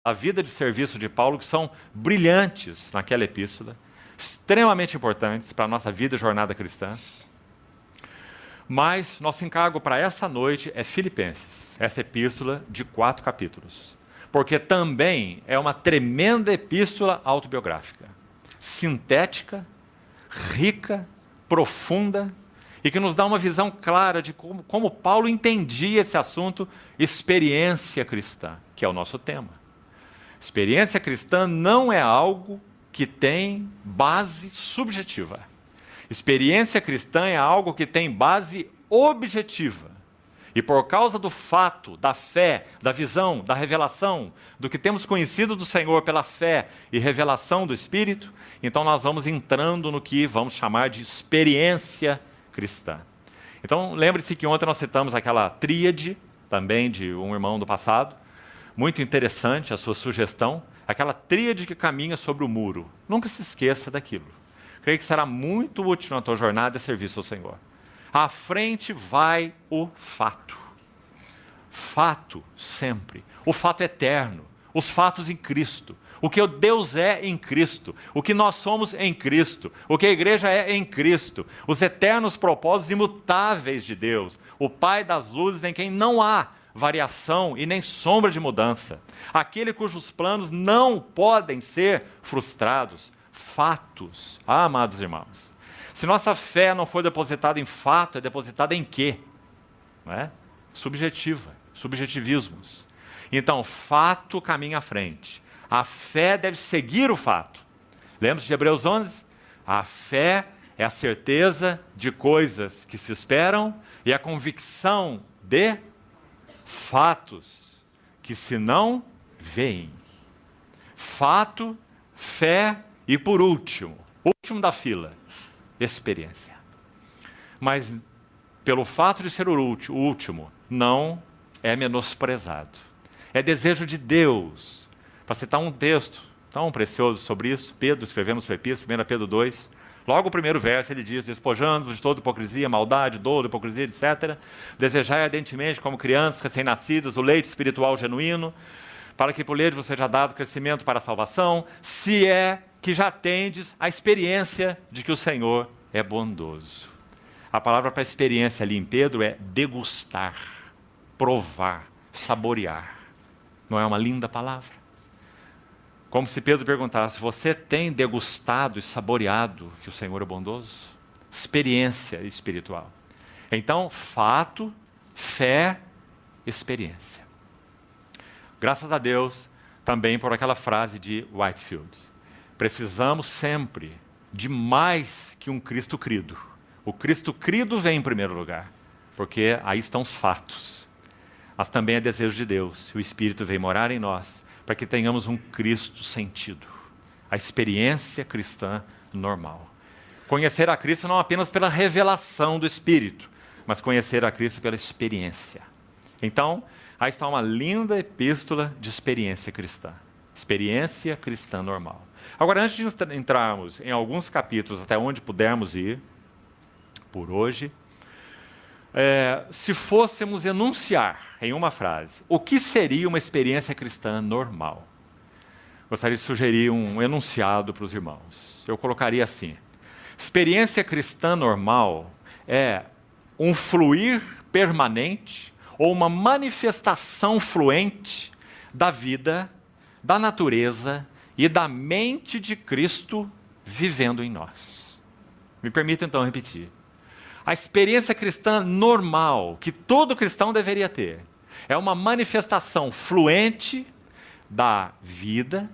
a vida de serviço de Paulo, que são brilhantes naquela epístola, extremamente importantes para a nossa vida e jornada cristã. Mas nosso encargo para essa noite é Filipenses, essa epístola de 4 capítulos. Porque também é uma tremenda epístola autobiográfica, sintética, rica, profunda, e que nos dá uma visão clara de como Paulo entendia esse assunto, experiência cristã, que é o nosso tema. Experiência cristã não é algo que tem base subjetiva. Experiência cristã é algo que tem base objetiva. E por causa do fato, da fé, da visão, da revelação, do que temos conhecido do Senhor pela fé e revelação do Espírito, então nós vamos entrando no que vamos chamar de experiência cristã. Então lembre-se que ontem nós citamos aquela tríade, também de um irmão do passado, muito interessante a sua sugestão, aquela tríade que caminha sobre o muro. Nunca se esqueça daquilo. Creio que será muito útil na tua jornada de serviço ao Senhor. À frente vai o fato. Fato sempre. O fato eterno. Os fatos em Cristo. O que Deus é em Cristo. O que nós somos em Cristo. O que a igreja é em Cristo. Os eternos propósitos imutáveis de Deus. O Pai das luzes em quem não há variação e nem sombra de mudança. Aquele cujos planos não podem ser frustrados. Fatos. Ah, amados irmãos. Se nossa fé não for depositada em fato, é depositada em quê? Não é? Subjetiva, subjetivismos. Então, fato caminha à frente. A fé deve seguir o fato. Lembra-se de Hebreus 11? A fé é a certeza de coisas que se esperam e a convicção de fatos que se não veem. Fato, fé e, por último da fila, experiência. Mas, pelo fato de ser o último, não é menosprezado. É desejo de Deus. Para citar um texto tão precioso sobre isso, Pedro escrevendo sua epístola, 1 Pedro 2, logo o primeiro verso ele diz: despojando-vos de toda hipocrisia, maldade, dolo, hipocrisia, etc. Desejai ardentemente, como crianças recém-nascidas, o leite espiritual genuíno, para que por leite vos seja dado crescimento para a salvação, se é que já tendes a experiência de que o Senhor é bondoso. A palavra para experiência ali em Pedro é degustar, provar, saborear. Não é uma linda palavra? Como se Pedro perguntasse: você tem degustado e saboreado que o Senhor é bondoso? Experiência espiritual. Então, fato, fé, experiência. Graças a Deus, também por aquela frase de Whitefield. Precisamos sempre de mais que um Cristo crido. O Cristo crido vem em primeiro lugar, porque aí estão os fatos. Mas também é desejo de Deus, o Espírito vem morar em nós, para que tenhamos um Cristo sentido. A experiência cristã normal. Conhecer a Cristo não apenas pela revelação do Espírito, mas conhecer a Cristo pela experiência. Então, aí está uma linda epístola de experiência cristã. Experiência cristã normal. Agora, antes de entrarmos em alguns capítulos, até onde pudermos ir, por hoje, se fôssemos enunciar em uma frase, o que seria uma experiência cristã normal? Gostaria de sugerir um enunciado para os irmãos. Eu colocaria assim: experiência cristã normal é um fluir permanente ou uma manifestação fluente da vida, da natureza e da mente de Cristo vivendo em nós. Me permita então repetir. A experiência cristã normal, que todo cristão deveria ter, é uma manifestação fluente da vida,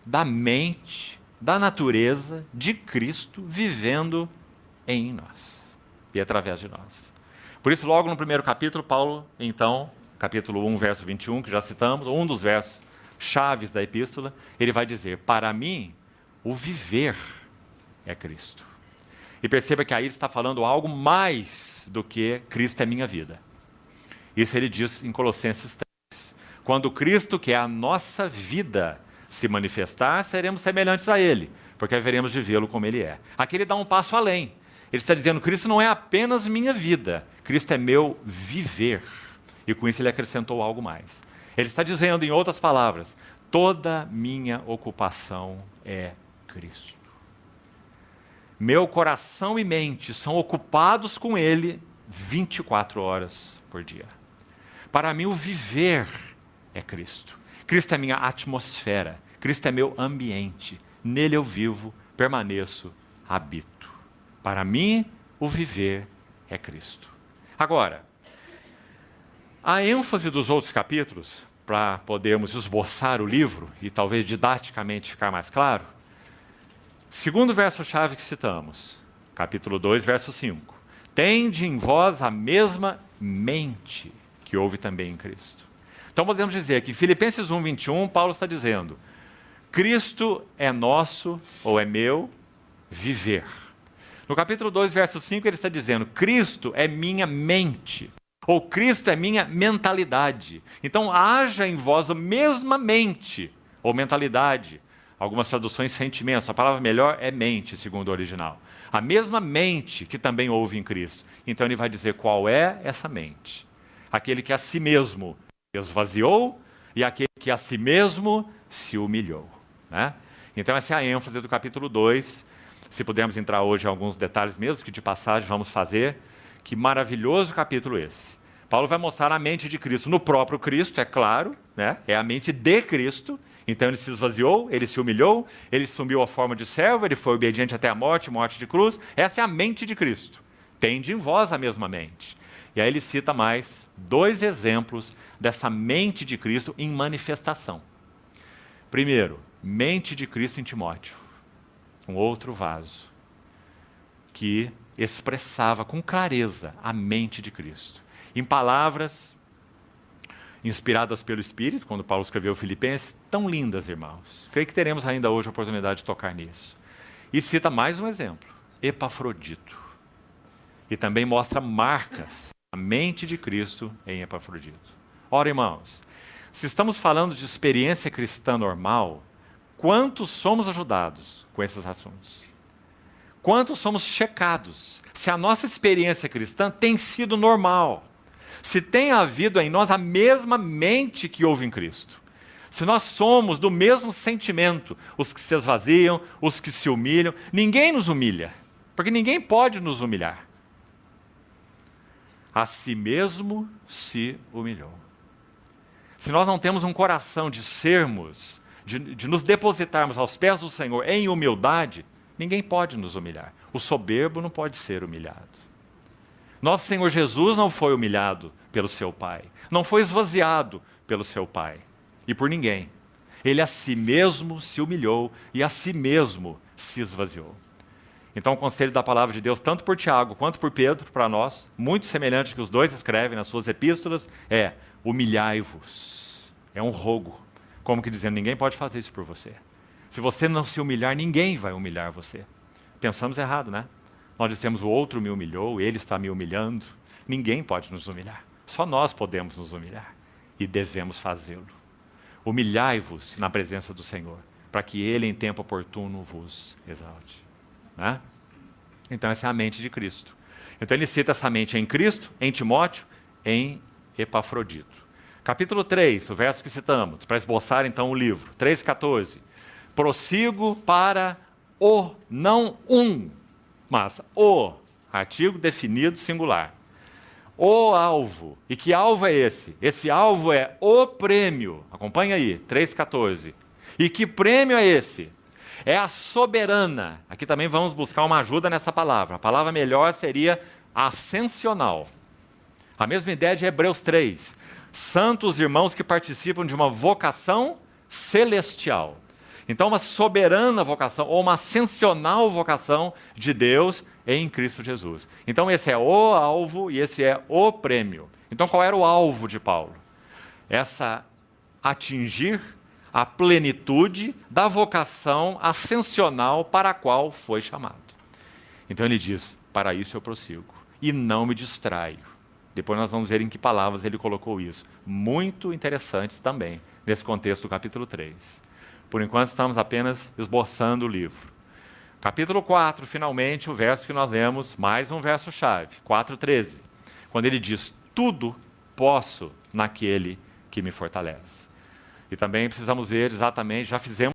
da mente, da natureza de Cristo vivendo em nós e através de nós. Por isso, logo no primeiro capítulo, Paulo, então, capítulo 1, verso 21, que já citamos, um dos versos chaves da epístola, ele vai dizer: para mim, o viver é Cristo. E perceba que aí ele está falando algo mais do que Cristo é minha vida. Isso ele diz em Colossenses 3. Quando Cristo, que é a nossa vida, se manifestar, seremos semelhantes a Ele, porque haveremos de vê-lo como Ele é. Aqui ele dá um passo além. Ele está dizendo: Cristo não é apenas minha vida, Cristo é meu viver. E com isso ele acrescentou algo mais. Ele está dizendo, em outras palavras, Toda minha ocupação é Cristo. Meu coração e mente são ocupados com Ele 24 horas por dia. Para mim, o viver é Cristo. Cristo é minha atmosfera. Cristo é meu ambiente. Nele eu vivo, permaneço, habito. Para mim, o viver é Cristo. Agora, a ênfase dos outros capítulos, para podermos esboçar o livro e talvez didaticamente ficar mais claro, segundo verso-chave que citamos, capítulo 2, verso 5. Tende em vós a mesma mente que houve também em Cristo. Então podemos dizer que em Filipenses 1, 21, Paulo está dizendo: Cristo é nosso, ou é meu, viver. No capítulo 2, verso 5, ele está dizendo: Cristo é minha mente, ou Cristo é minha mentalidade. Então haja em vós a mesma mente, ou mentalidade. Algumas traduções, sentimentos. A palavra melhor é mente, segundo o original. A mesma mente que também houve em Cristo. Então ele vai dizer qual é essa mente. Aquele que a si mesmo esvaziou e aquele que a si mesmo se humilhou. Né? Então essa é a ênfase do capítulo 2. Se pudermos entrar hoje em alguns detalhes mesmo, que de passagem vamos fazer. Que maravilhoso capítulo esse. Paulo vai mostrar a mente de Cristo no próprio Cristo, é claro. Né? É a mente de Cristo. Então ele se esvaziou, ele se humilhou, ele assumiu a forma de servo, ele foi obediente até a morte, morte de cruz. Essa é a mente de Cristo. Tende em vós a mesma mente. E aí ele cita mais 2 exemplos dessa mente de Cristo em manifestação. Primeiro, mente de Cristo em Timóteo. Um outro vaso que expressava com clareza a mente de Cristo. Em palavras inspiradas pelo Espírito, quando Paulo escreveu Filipenses, tão lindas, irmãos. Creio que teremos ainda hoje a oportunidade de tocar nisso. E cita mais um exemplo, Epafrodito. E também mostra marcas da mente de Cristo em Epafrodito. Ora, irmãos, se estamos falando de experiência cristã normal, quantos somos ajudados com esses assuntos? Quantos somos checados? Se a nossa experiência cristã tem sido normal. Se tem havido em nós a mesma mente que houve em Cristo. Se nós somos do mesmo sentimento, os que se esvaziam, os que se humilham, ninguém nos humilha, porque ninguém pode nos humilhar. A si mesmo se humilhou. Se nós não temos um coração de sermos, de nos depositarmos aos pés do Senhor em humildade, ninguém pode nos humilhar. O soberbo não pode ser humilhado. Nosso Senhor Jesus não foi humilhado pelo seu Pai, não foi esvaziado pelo seu Pai e por ninguém. Ele a si mesmo se humilhou e a si mesmo se esvaziou. Então o conselho da palavra de Deus, tanto por Tiago quanto por Pedro, para nós, muito semelhante que os dois escrevem nas suas epístolas, é: humilhai-vos. É um rogo, como que dizendo, ninguém pode fazer isso por você. Se você não se humilhar, ninguém vai humilhar você. Pensamos errado, né? Nós dissemos: o outro me humilhou, ele está me humilhando. Ninguém pode nos humilhar. Só nós podemos nos humilhar. E devemos fazê-lo. Humilhai-vos na presença do Senhor, para que Ele em tempo oportuno vos exalte. Né? Então essa é a mente de Cristo. Então ele cita essa mente em Cristo, em Timóteo, em Epafrodito. Capítulo 3, o verso que citamos, para esboçar então o livro. 3,14. Prossigo para o, não um, mas o, artigo definido singular. O alvo. E que alvo é esse? Esse alvo é o prêmio. Acompanha aí, 3,14. E que prêmio é esse? É a soberana. Aqui também vamos buscar uma ajuda nessa palavra. A palavra melhor seria ascensional. A mesma ideia de Hebreus 3. Santos irmãos que participam de uma vocação celestial. Então, uma soberana vocação, ou uma ascensional vocação de Deus em Cristo Jesus. Então, esse é o alvo e esse é o prêmio. Então, qual era o alvo de Paulo? Atingir a plenitude da vocação ascensional para a qual foi chamado. Então, ele diz: para isso eu prossigo e não me distraio. Depois nós vamos ver em que palavras ele colocou isso. Muito interessantes também, nesse contexto do capítulo 3. Por enquanto estamos apenas esboçando o livro. Capítulo 4, finalmente, o verso que nós lemos, mais um verso-chave, 4,13. Quando ele diz: tudo posso naquele que me fortalece. E também precisamos ver exatamente, já fizemos